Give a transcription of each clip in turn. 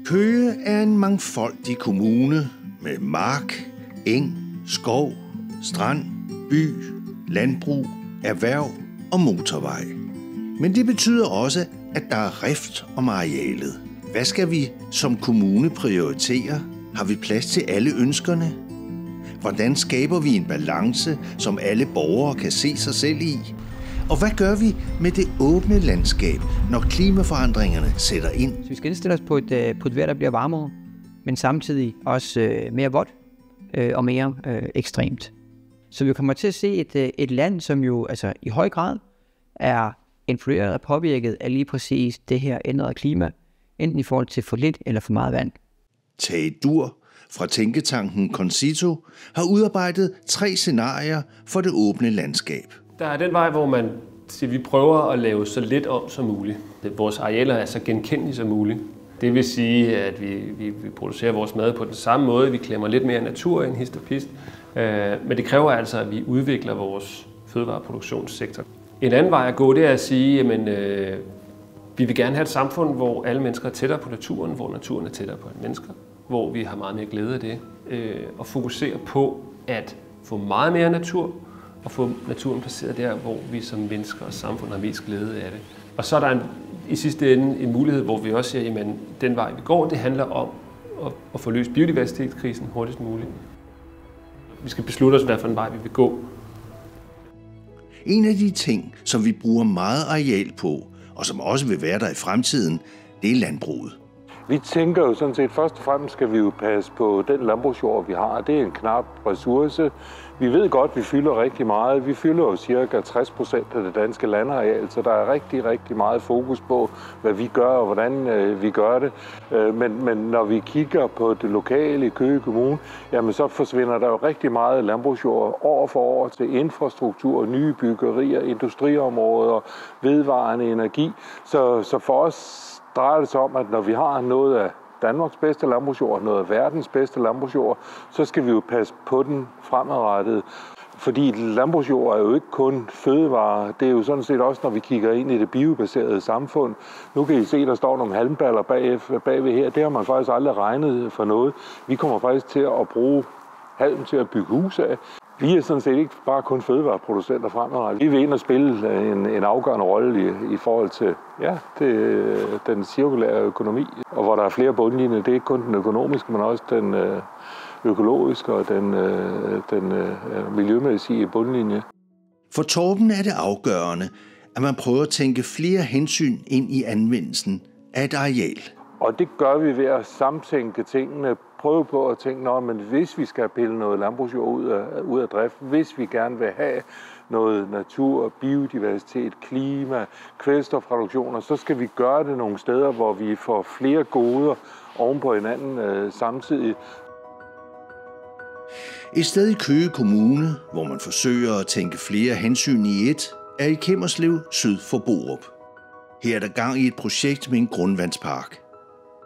Køge er en mangfoldig kommune med mark, eng, skov, strand, by, landbrug, erhverv og motorvej. Men det betyder også, at der er rift om arealet. Hvad skal vi som kommune prioritere? Har vi plads til alle ønskerne? Hvordan skaber vi en balance, som alle borgere kan se sig selv i? Og hvad gør vi med det åbne landskab, når klimaforandringerne sætter ind? Så vi skal indstille os på et vejr, der bliver varmere, men samtidig også mere vådt og mere ekstremt. Så vi kommer til at se et land, som jo altså i høj grad er influeret og påvirket af lige præcis det her ændrede klima, enten i forhold til for lidt eller for meget vand. Tage Dur fra tænketanken Concito har udarbejdet 3 scenarier for det åbne landskab. Der er den vej, hvor man siger, vi prøver at lave så lidt om som muligt. Vores arealer er så genkendelige som muligt. Det vil sige, at vi producerer vores mad på den samme måde. Vi klemmer lidt mere natur end hist og pist. Men det kræver altså, at vi udvikler vores fødevareproduktionssektor. En anden vej at gå, det er at sige, at vi vil gerne have et samfund, hvor alle mennesker er tættere på naturen, hvor naturen er tættere på mennesker, hvor vi har meget mere glæde af det, og fokusere på at få meget mere natur, og få naturen placeret der, hvor vi som mennesker og samfund har mest glæde af det. Og så er der i sidste ende en mulighed, hvor vi også siger, at den vej, vi går, det handler om at få løst biodiversitetskrisen hurtigst muligt. Vi skal beslutte os, hvad for en vej vi vil gå. En af de ting, som vi bruger meget areal på, og som også vil være der i fremtiden, det er landbruget. Vi tænker jo sådan set, først og fremmest skal vi jo passe på den landbrugsjord, vi har. Det er en knap ressource. Vi ved godt, at vi fylder rigtig meget. Vi fylder jo cirka 60% af det danske landareal, så der er rigtig, rigtig meget fokus på, hvad vi gør og hvordan vi gør det. Men når vi kigger på det lokale i Køge Kommune, jamen så forsvinder der jo rigtig meget landbrugsjord år for år til infrastruktur, nye byggerier, industriområder, vedvarende energi. Så for os drejer det sig om, at når vi har noget af Danmarks bedste landbrugsjord, noget af verdens bedste landbrugsjord, så skal vi jo passe på den fremadrettet. Fordi landbrugsjord er jo ikke kun fødevarer, det er jo sådan set også, når vi kigger ind i det biobaserede samfund. Nu kan I se, der står nogle halmballer bagved her. Det har man faktisk aldrig regnet for noget. Vi kommer faktisk til at bruge halm til at bygge huse af. Vi er sådan set ikke bare kun fødevareproducenter fremadrettet. Vi vil ind og spille en afgørende rolle i forhold til den cirkulære økonomi, og hvor der er flere bundlinjer. Det er ikke kun den økonomiske, men også den økologiske og den miljømæssige bundlinje. For Torben er det afgørende, at man prøver at tænke flere hensyn ind i anvendelsen af et areal. Og det gør vi ved at samtænke tingene. Prøve på at tænke, men hvis vi skal pille noget landbrugsjord ud af drift, hvis vi gerne vil have noget natur, biodiversitet, klima, kvælstofreduktioner, så skal vi gøre det nogle steder, hvor vi får flere goder oven på hinanden samtidig. Et sted i Køge Kommune, hvor man forsøger at tænke flere hensyn i et, er i Kimmerslev syd for Borup. Her er der gang i et projekt med en grundvandspark.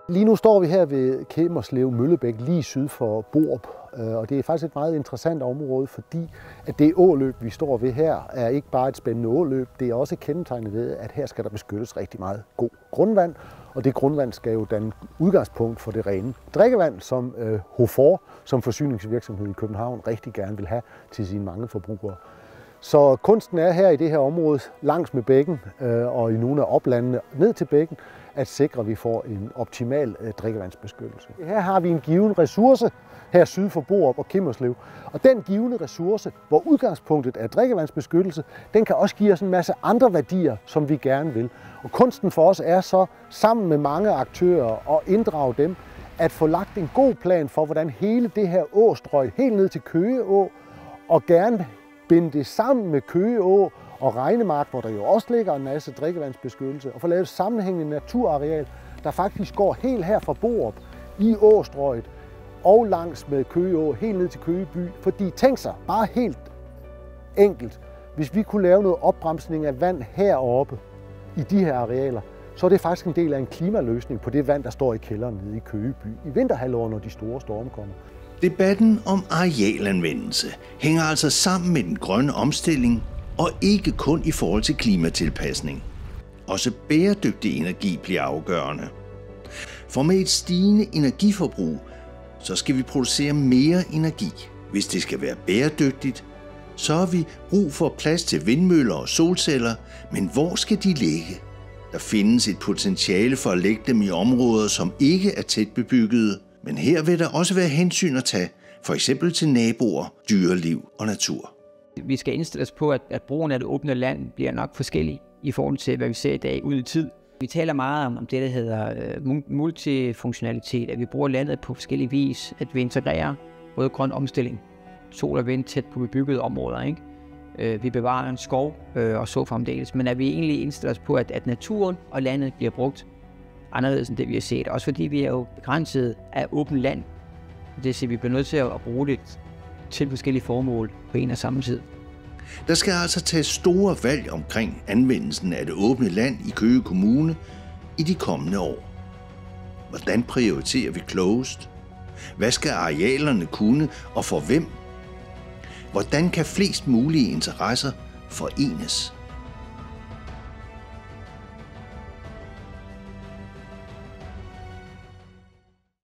Lige nu står vi her ved Kimmerslev Møllebæk, lige syd for Borup. Og det er faktisk et meget interessant område, fordi at det åløb, vi står ved her, er ikke bare et spændende åløb. Det er også kendetegnet ved, at her skal der beskyttes rigtig meget god grundvand. Og det grundvand skal jo danne udgangspunkt for det rene drikkevand, som HOFOR, som forsyningsvirksomhed i København, rigtig gerne vil have til sine mange forbrugere. Så kunsten er her i det her område, langs med bækken og i nogle af oplandene ned til bækken, at sikre, at vi får en optimal drikkevandsbeskyttelse. Her har vi en given ressource, her syd for Borup og Kimmerslev. Og den givne ressource, hvor udgangspunktet er drikkevandsbeskyttelse, den kan også give os en masse andre værdier, som vi gerne vil. Og kunsten for os er så, sammen med mange aktører og inddrage dem, at få lagt en god plan for, hvordan hele det her åstrøg, helt ned til Køge Å, og gerne binde det sammen med Køge Å og Regnemark, hvor der jo også ligger en masse drikkevandsbeskyttelse, og få lavet et sammenhængende naturareal, der faktisk går helt her fra Borup i åstrøget og langs med Køge Å, helt ned til Køge by. Fordi tænk sig, bare helt enkelt, hvis vi kunne lave noget opbremsning af vand heroppe i de her arealer, så er det faktisk en del af en klimaløsning på det vand, der står i kælderen nede i Køge by i vinterhalvåret, når de store storme kommer. Debatten om arealanvendelse hænger altså sammen med den grønne omstilling, og ikke kun i forhold til klimatilpasning. Også bæredygtig energi bliver afgørende. For med et stigende energiforbrug, så skal vi producere mere energi. Hvis det skal være bæredygtigt, så har vi brug for plads til vindmøller og solceller, men hvor skal de ligge? Der findes et potentiale for at lægge dem i områder, som ikke er tæt bebyggede, men her vil der også være hensyn at tage, for eksempel til naboer, dyreliv og natur. Vi skal indstille os på, at brugen af det åbne land bliver nok forskellig i forhold til, hvad vi ser i dag ud i tid. Vi taler meget om det, der hedder multifunktionalitet, at vi bruger landet på forskellige vis, at vi integrerer både grøn omstilling, sol og vind tæt på bebyggede områder, ikke? Vi bevarer en skov og så fremdeles, men at vi egentlig indstiller os på, at naturen og landet bliver brugt anderledes end det, vi har set. Også fordi vi er jo begrænset af åbent land. Det vil sige, at vi bliver nødt til at bruge det til forskellige formål på en og samme tid. Der skal altså tages store valg omkring anvendelsen af det åbne land i Køge Kommune i de kommende år. Hvordan prioriterer vi klogest? Hvad skal arealerne kunne, og for hvem? Hvordan kan flest mulige interesser forenes?